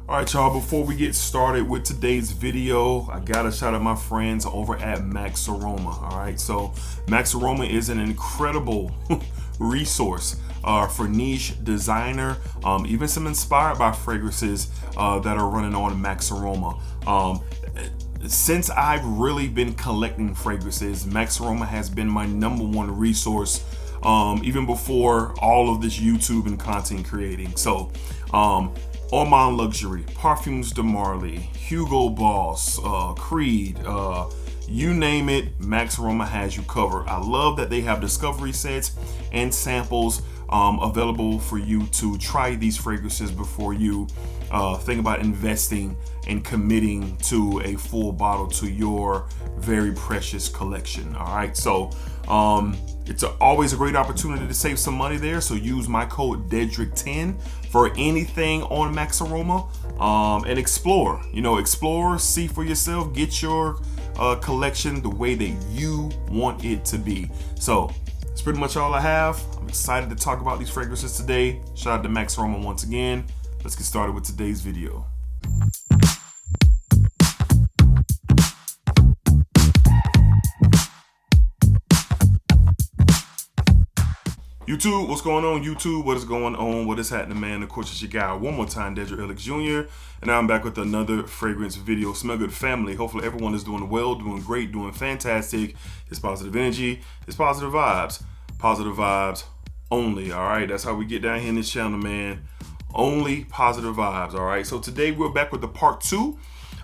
All right, y'all, before we get started with today's video, I gotta shout out my friends over at Max Aroma. All right, so Max Aroma is an incredible resource for niche designer, even some inspired by fragrances that are running on Max Aroma. Since I've really been collecting fragrances, Max Aroma has been my #1 resource, even before all of this YouTube and content creating. So, Omanluxury, Parfums de Marly, Hugo Boss, Creed, you name it, Max Aroma has you covered. I love that they have discovery sets and samples available for you to try these fragrances before you think about investing and committing to a full bottle to your very precious collection. All right, so it's always a great opportunity to save some money there. So use my code DEDRICK10 for anything on Max Aroma, and explore. Explore, see for yourself, get your collection the way that you want it to be. So that's pretty much all I have. I'm excited to talk about these fragrances today. Shout out to Max Aroma once again. Let's get started with today's video. YouTube, what's going on? YouTube, what is going on? What is happening, man? Of course, it's your guy one more time, DEDRICKHICKSJR, and now I'm back with another fragrance video. Smell good, family. Hopefully everyone is doing well, doing great, doing fantastic. It's positive energy, it's positive vibes only. All right, that's how we get down here in this channel, man. Only positive vibes. All right, so today we're back with the part 2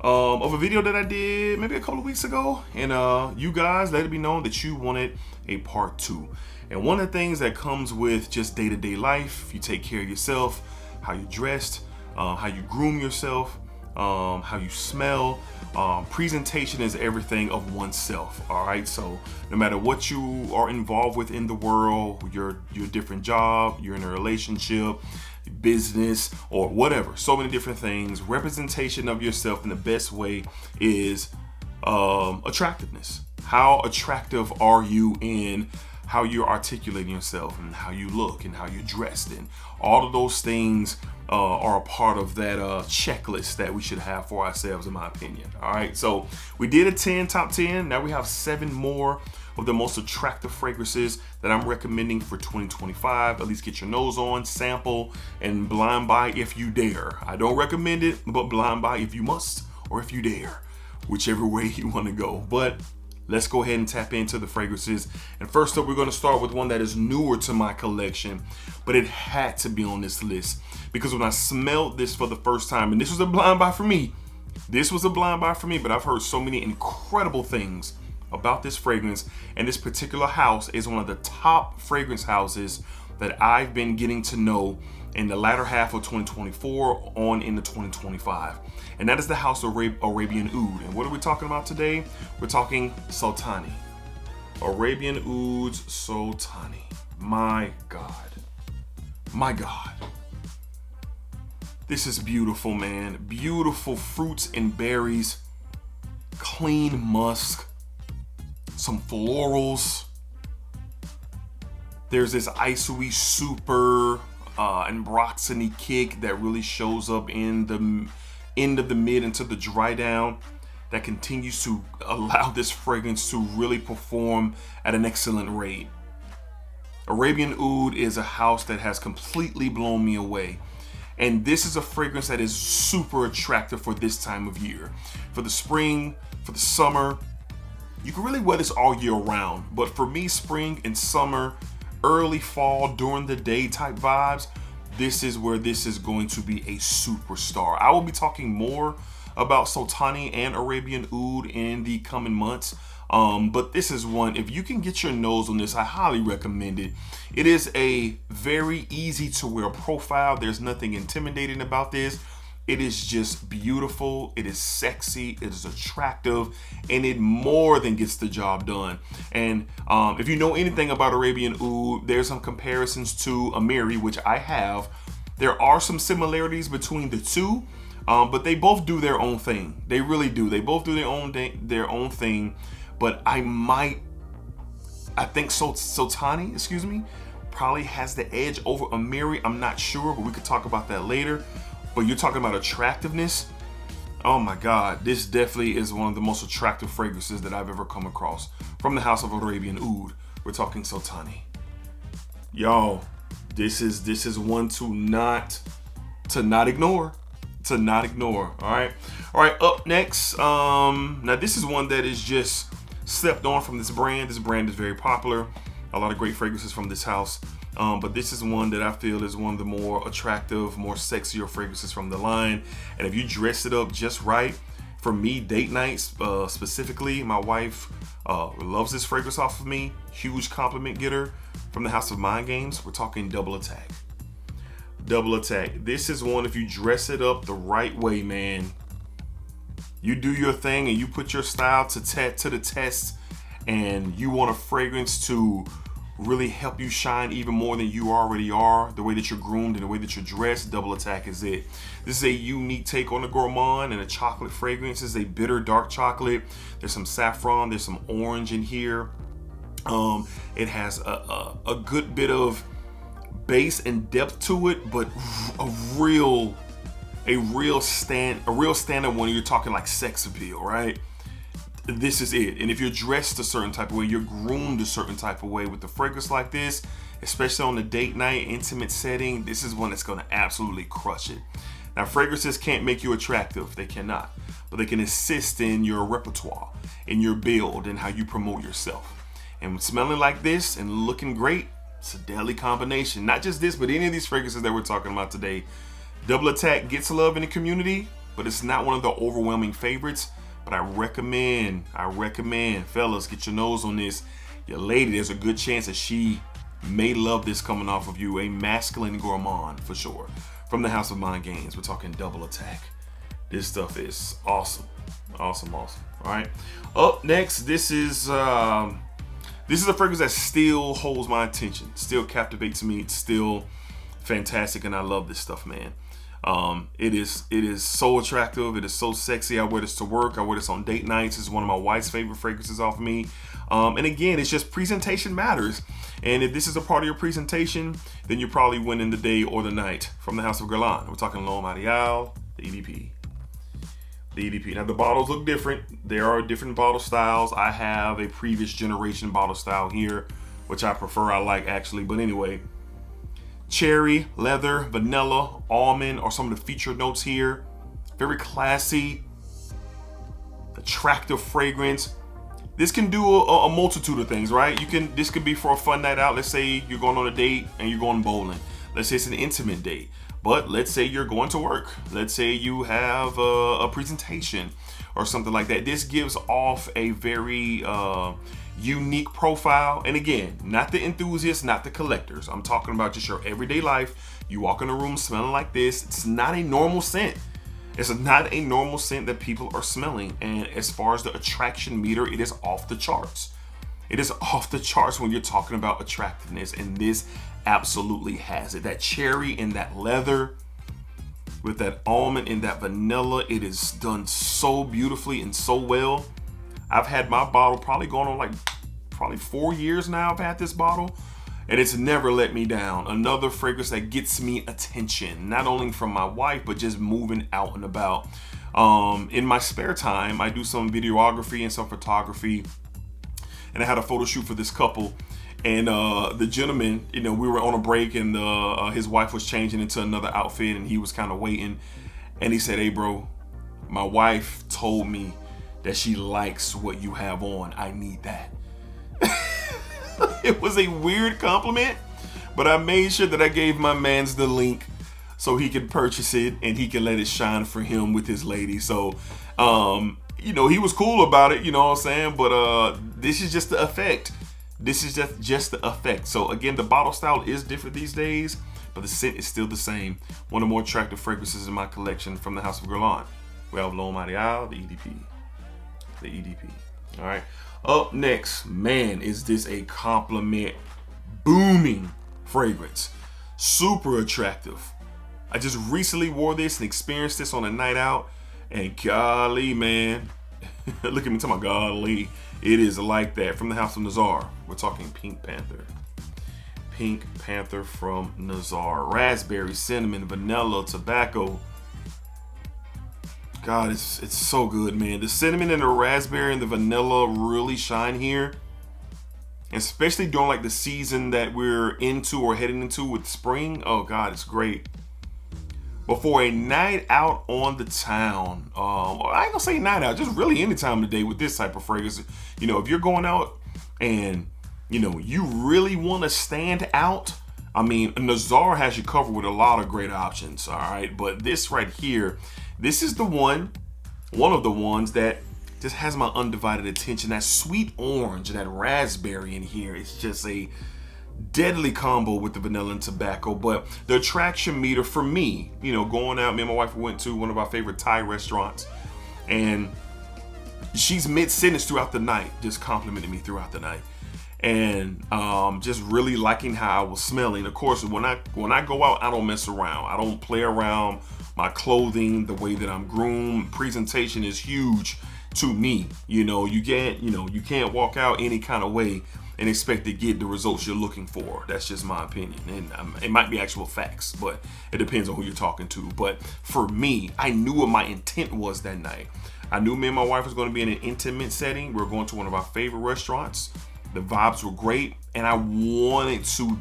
of a video that I did maybe a couple of weeks ago, and you guys let it be known that you wanted a part 2. And one of the things that comes with just day-to-day life, you take care of yourself, how you dressed, how you groom yourself, how you smell. Presentation is everything of oneself. All right, so no matter what you are involved with in the world, your different job, you're in a relationship, business, or whatever, so many different things, representation of yourself in the best way is attractiveness. How attractive are you in how you're articulating yourself and how you look and how you're dressed, and all of those things are a part of that checklist that we should have for ourselves, in my opinion. All right, so we did a top 10. Now we have 7 more of the most attractive fragrances that I'm recommending for 2025. At least get your nose on, sample, and blind buy if you dare. I don't recommend it, but blind buy if you must, or if you dare, whichever way you want to go. But let's go ahead and tap into the fragrances. And first up, we're going to start with one that is newer to my collection, but it had to be on this list because when I smelled this for the first time, and this was a blind buy for me, but I've heard so many incredible things about this fragrance, and this particular house is one of the top fragrance houses that I've been getting to know in the latter half of 2024 on into 2025. And that is the house of Arabian Oud. And what are we talking about today? We're talking Sultani. Arabian Oud Sultani. My God. My God. This is beautiful, man. Beautiful fruits and berries. Clean musk. Some florals. There's this icy super and Broxony kick that really shows up in the end of the mid into the dry down, that continues to allow this fragrance to really perform at an excellent rate. Arabian Oud is a house that has completely blown me away. And this is a fragrance that is super attractive for this time of year. For the spring, for the summer, you can really wear this all year round. But for me, spring and summer, early fall, during the day type vibes, this is where this is going to be a superstar. I will be talking more about Sultani and Arabian Oud in the coming months. But this is one, if you can get your nose on this, I highly recommend it. It is a very easy to wear profile. There's nothing intimidating about this. It is just beautiful, it is sexy, it is attractive, and it more than gets the job done. And if you know anything about Arabian Oud, there's some comparisons to Amiri, which I have. There are some similarities between the two, but they both do their own thing. They really do. They both do their own thing. But I think Sultani, probably has the edge over Amiri. I'm not sure, but we could talk about that later. but you're talking about attractiveness. Oh my God, this definitely is one of the most attractive fragrances that I've ever come across from the house of Arabian Oud. We're talking Sultani. Y'all, this is one to not ignore. To not ignore. All right. Up next, now this is one that is just stepped on from this brand. This brand is very popular. A lot of great fragrances from this house. But this is one that I feel is one of the more attractive, more sexier fragrances from the line. And if you dress it up just right, for me, date nights specifically, my wife loves this fragrance off of me. Huge compliment getter from the house of Mind Games. We're talking Double Attack. Double Attack. This is one, if you dress it up the right way, man, you do your thing and you put your style to the test, and you want a fragrance to really help you shine even more than you already are, the way that you're groomed and the way that you're dressed, Double Attack is it. This is a unique take on the gourmand and a chocolate fragrance. This is a bitter dark chocolate. There's some saffron, there's some orange in here. It has a good bit of base and depth to it, but a real standard when you're talking like sex appeal, right? This is it. And if you're dressed a certain type of way, you're groomed a certain type of way with the fragrance like this, especially on the date night, intimate setting, this is one that's going to absolutely crush it. Now, fragrances can't make you attractive. They cannot. But they can assist in your repertoire, in your build, and how you promote yourself. And smelling like this and looking great, it's a deadly combination. Not just this, but any of these fragrances that we're talking about today. Double Attack gets love in the community, but it's not one of the overwhelming favorites. But I recommend, fellas, get your nose on this. Your lady, there's a good chance that she may love this coming off of you. A masculine gourmand, for sure. From the house of Mind Games, we're talking Double Attack. This stuff is awesome. Awesome. All right. Up next, this is a fragrance that still holds my attention. Still captivates me. It's still fantastic, and I love this stuff, man. It is so attractive. It is so sexy. I wear this to work. I wear this on date nights. It's one of my wife's favorite fragrances off of me. And again, it's just presentation matters. And if this is a part of your presentation, then you're probably winning the day or the night. From the house of Guerlain, we're talking Homme, the EDP. The EDP. Now the bottles look different. There are different bottle styles. I have a previous generation bottle style here, which I prefer. I like actually. But anyway, cherry, leather, vanilla, almond are some of the featured notes here. Very classy, attractive fragrance. This can do a multitude of things, right? This could be for a fun night out. Let's say you're going on a date and you're going bowling. Let's say it's an intimate date. But let's say you're going to work. Let's say you have a presentation or something like that. This gives off a very unique profile. And again, not the enthusiasts, not the collectors. I'm talking about just your everyday life. You walk in a room smelling like this. It's not a normal scent. It's not a normal scent that people are smelling. And as far as the attraction meter, it is off the charts. It is off the charts when you're talking about attractiveness. And this absolutely has it. That cherry and that leather with that almond and that vanilla, it is done so beautifully and so well. I've had my bottle probably going on probably 4 years now. I've had this bottle and it's never let me down. Another fragrance that gets me attention, not only from my wife, but just moving out and about. In my spare time, I do some videography and some photography, and I had a photo shoot for this couple. And the gentleman, we were on a break, and his wife was changing into another outfit, and he was kind of waiting. And he said, "Hey, bro, my wife told me that she likes what you have on. I need that." It was a weird compliment, but I made sure that I gave my mans the link so he could purchase it and he can let it shine for him with his lady. So, he was cool about it, you know what I'm saying? But this is just the effect. This is just the effect. So again, the bottle style is different these days, but the scent is still the same. One of the more attractive fragrances in my collection from the house of Guerlain. We have Homme, the EDP. The EDP. All right. Up next, man, is this a compliment booming fragrance. Super attractive. I just recently wore this and experienced this on a night out, and golly, man, look at me talking about golly. It is like that. From the house of Nazar, we're talking Pink Panther. Pink Panther from Nazar. Raspberry, cinnamon, vanilla, tobacco. God, it's so good, man. The cinnamon and the raspberry and the vanilla really shine here. Especially during like the season that we're into or heading into with spring. Oh God, it's great. But for a night out on the town, I ain't gonna say night out, just really any time of the day with this type of fragrance. You know, if you're going out and, you know, you really want to stand out, I mean, Nazar has you covered with a lot of great options, all right? But this right here, this is the one of the ones that just has my undivided attention. That sweet orange and that raspberry in here, it's just a deadly combo with the vanilla and tobacco. But the attraction meter for me, you know, going out, me and my wife went to one of our favorite Thai restaurants, and she's mid-sentence throughout the night, just complimenting me throughout the night, and just really liking how I was smelling. Of course, when I go out, I don't mess around. I don't play around. My clothing, the way that I'm groomed, presentation is huge to me. You know, you can't walk out any kind of way and expect to get the results you're looking for. That's just my opinion, and it might be actual facts, but it depends on who you're talking to. But for me, I knew what my intent was that night. I knew me and my wife was going to be in an intimate setting. We were going to one of our favorite restaurants. The vibes were great, and I wanted to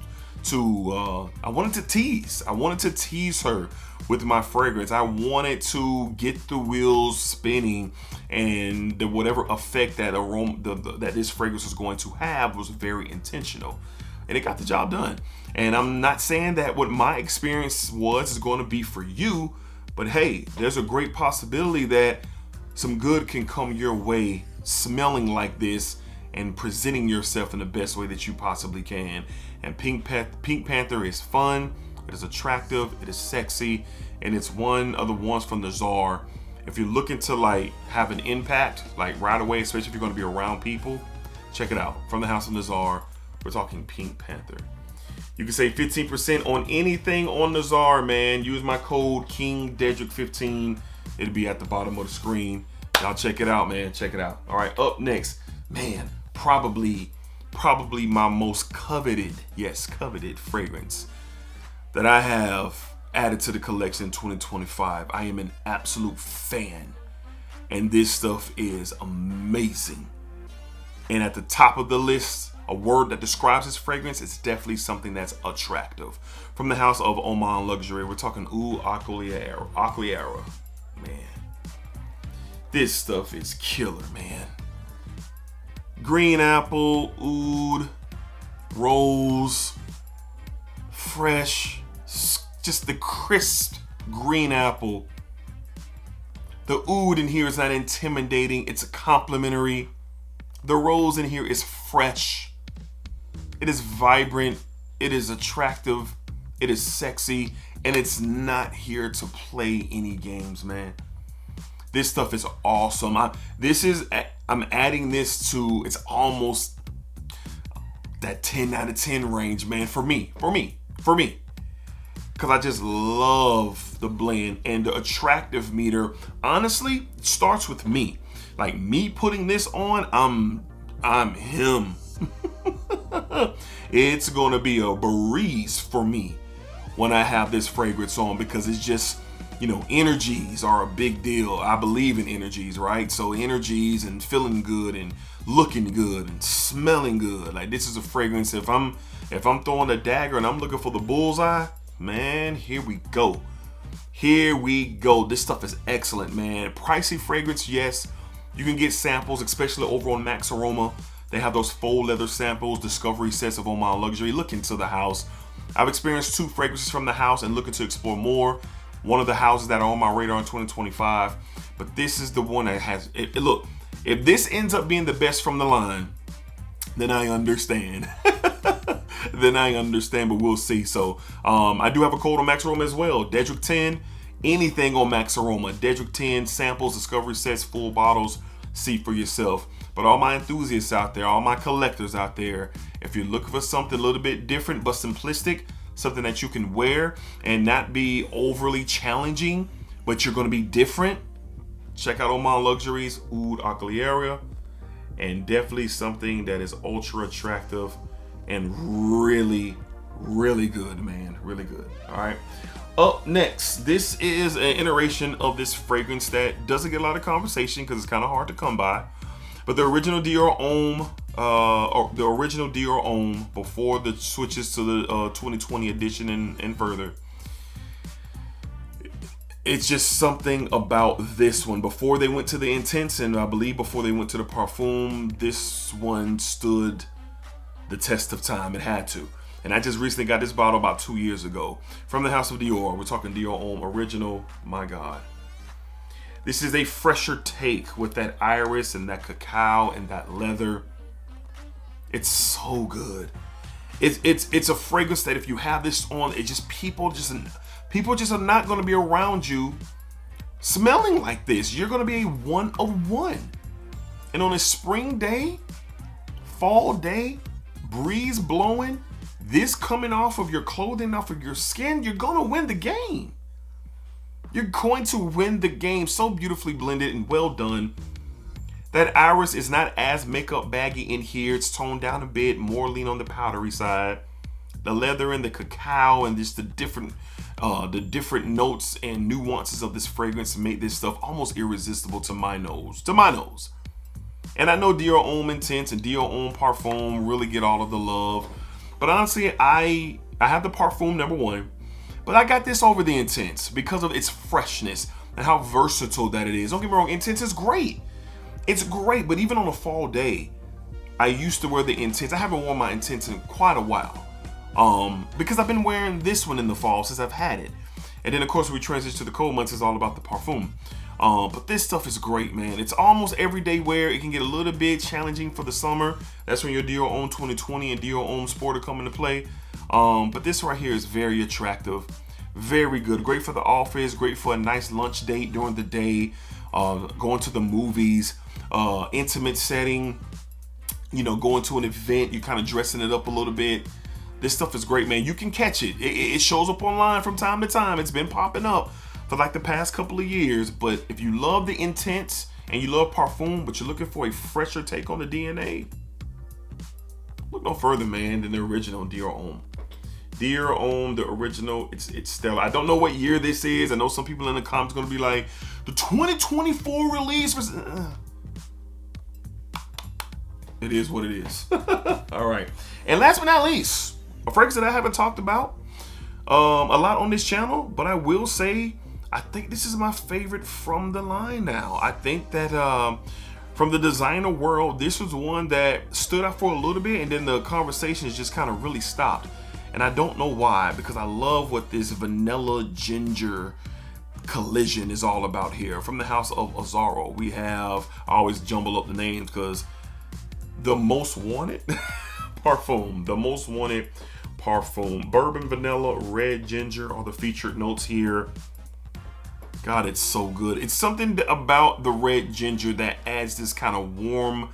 tease. I wanted to tease her with my fragrance. I wanted to get the wheels spinning, and whatever effect that aroma, that this fragrance was going to have, was very intentional, and it got the job done. And I'm not saying that what my experience is going to be for you, but hey, there's a great possibility that some good can come your way smelling like this and presenting yourself in the best way that you possibly can. And Pink Panther is fun, it is attractive, it is sexy, and it's one of the ones from Nazar. If you're looking to like have an impact like right away, especially if you're going to be around people, check it out. From the house of Nazar, we're talking Pink Panther. You can save 15% on anything on Nazar, man. Use my code KingDedrick15. It'll be at the bottom of the screen. Y'all check it out, man. Check it out. All right, up next, man, probably my most coveted fragrance that I have added to the collection in 2025. I am an absolute fan, and this stuff is amazing. And at the top of the list, a word that describes this fragrance, it's definitely something that's attractive. From the house of Omanluxury, we're talking Oud Aquilaria. Man, this stuff is killer, man. Green apple, oud, rose, fresh, just the crisp green apple. The oud in here is not intimidating, it's complimentary. The rose in here is fresh. It is vibrant, it is attractive, it is sexy, and it's not here to play any games, man. This stuff is awesome. I'm adding this to, it's almost that 10 out of 10 range, man, for me. Because I just love the blend, and the attractive meter, honestly, starts with me. Like me putting this on, I'm him. It's gonna be a breeze for me when I have this fragrance on, because it's just, you know, energies are a big deal. I believe in energies, right? So energies and feeling good and looking good and smelling good. Like, this is a fragrance, if I'm throwing a dagger and I'm looking for the bullseye, man, here we go. This stuff is excellent, man. Pricey fragrance, yes. You can get samples, especially over on Max Aroma. They have those faux leather samples, discovery sets of Omanluxury. Look into the house. I've experienced 2 fragrances from the house and looking to explore more. One of the houses that are on my radar in 2025, but this is the one that has it. Look, if this ends up being the best from the line, then I understand. But we'll see. So I do have a code on Max Aroma as well. Dedrick 10. Anything on Max Aroma. Dedrick 10 samples, discovery sets, full bottles. See for yourself. But all my enthusiasts out there, all my collectors out there, if you're looking for something a little bit different but simplistic, something that you can wear and not be overly challenging, but you're going to be different, check out Omanluxury's Oud Aquilaria, and definitely something that is ultra attractive and really, really good, man. Really good. All right. Up next, this is an iteration of this fragrance that doesn't get a lot of conversation because it's kind of hard to come by. But the original Dior Homme, or the original Dior Homme before the switches to the 2020 edition and further. It's just something about this one. Before they went to the Intense, and I believe before they went to the Parfum, this one stood the test of time. It had to. And I just recently got this bottle about 2 years ago from the House of Dior. We're talking Dior Homme Original. My God. This is a fresher take with that iris and that cacao and that leather. It's so good. It's a fragrance that if you have this on, it just people just are not going to be around you smelling like this. You're going to be a one of one. And on a spring day, fall day, breeze blowing, this coming off of your clothing, off of your skin, you're going to win the game. You're going to win the game. So beautifully blended and well done. That iris is not as makeup baggy in here. It's toned down a bit, more lean on the powdery side. The leather and the cacao and just the different notes and nuances of this fragrance make this stuff almost irresistible to my nose. And I know Dior Homme Intense and Dior Homme Parfum really get all of the love. But honestly, I have the Parfum #1, but I got this over the Intense because of its freshness and how versatile that it is. Don't get me wrong, Intense is great. It's great, but even on a fall day, I used to wear the Intense. I haven't worn my Intense in quite a while because I've been wearing this one in the fall since I've had it. And then, of course, we transition to the cold months. It's all about the Parfum. But this stuff is great, man. It's almost everyday wear. It can get a little bit challenging for the summer. That's when your Dior Homme 2020 and Dior Homme Sport are coming to play. But this right here is very attractive. Very good. Great for the office. Great for a nice lunch date during the day. Going to the movies. Intimate setting. You know, going to an event. You're kind of dressing it up a little bit. This stuff is great, man. You can catch it. It shows up online from time to time. It's been popping up for like the past couple of years. But if you love the Intense and you love Parfum, but you're looking for a fresher take on the DNA, look no further, man, than the original Dior Homme. Dior Homme, the original, it's stellar. I don't know what year this is. I know some people in the comments are going to be like, the 2024 release was... It is what it is. All right. And last but not least, a fragrance that I haven't talked about a lot on this channel, but I will say, I think this is my favorite from the line now. I think that from the designer world, this was one that stood out for a little bit, and then the conversations just kind of really stopped. And I don't know why, because I love what this vanilla ginger collision is all about here. From the house of Azzaro, we have, I always jumble up the names because the most wanted Parfum, the most wanted Parfum. Bourbon, vanilla, red ginger are the featured notes here. God, it's so good. It's something about the red ginger that adds this kind of warm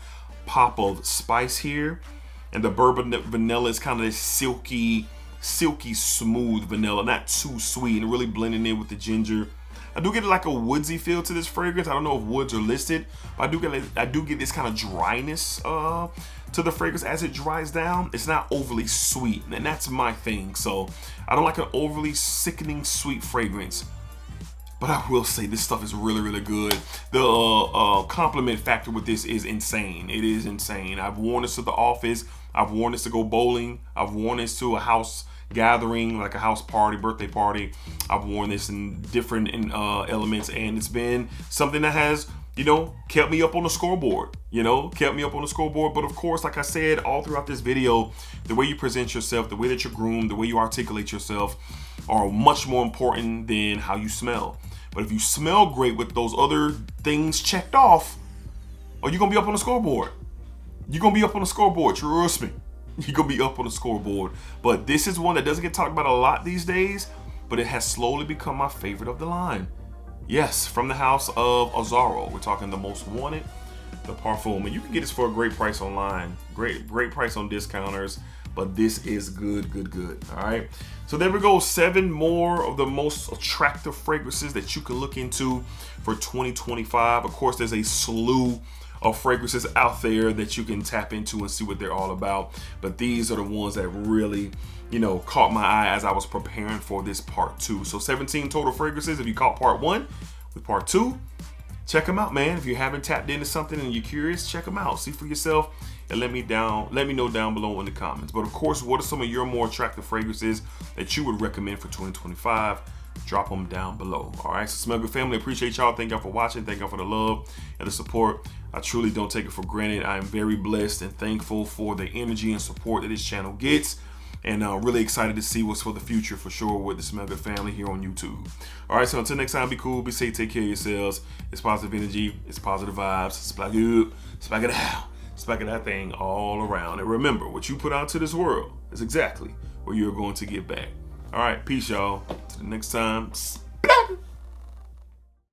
pop of spice here. And the bourbon vanilla is kind of this silky smooth vanilla, not too sweet, and really blending in with the ginger. I do get like a woodsy feel to this fragrance. I don't know if woods are listed, but I do get this kind of dryness to the fragrance as it dries down. It's not overly sweet, and that's my thing. So I don't like an overly sickening sweet fragrance. But I will say this stuff is really, really good. The compliment factor with this is insane. It is insane. I've worn this to the office. I've worn this to go bowling. I've worn this to a house gathering, like a house party, birthday party. I've worn this in different elements, and it's been something that has, you know, kept me up on the scoreboard. But of course, like I said, all throughout this video, the way you present yourself, the way that you're groomed, the way you articulate yourself are much more important than how you smell. But if you smell great with those other things checked off, you're gonna be up on the scoreboard. You're gonna be up on the scoreboard, trust me. You're gonna be up on the scoreboard. But this is one that doesn't get talked about a lot these days, but it has slowly become my favorite of the line. Yes, from the house of Azzaro. We're talking the most wanted, the Parfum. And you can get this for a great price online. Great price on discounters. But this is good. All right. So there we go. 7 more of the most attractive fragrances that you can look into for 2025. Of course, there's a slew of fragrances out there that you can tap into and see what they're all about. But these are the ones that really caught my eye as I was preparing for this part 2. So 17 total fragrances. If you caught part 1 with part 2, check them out, man. If you haven't tapped into something and you're curious, check them out. See for yourself and let me know down below in the comments. But of course, what are some of your more attractive fragrances that you would recommend for 2025? Drop them down below. All right, so Smell Good family, appreciate y'all. Thank y'all for watching. Thank y'all for the love and the support. I truly don't take it for granted. I am very blessed and thankful for the energy and support that this channel gets. And really excited to see what's for the future for sure with the Smell Good family here on YouTube. All right, so until next time, be cool, be safe, take care of yourselves. It's positive energy, it's positive vibes. Spag it, spag it out, spag it that thing all around. And remember, what you put out to this world is exactly what you're going to get back. All right, peace, y'all. Till the next time.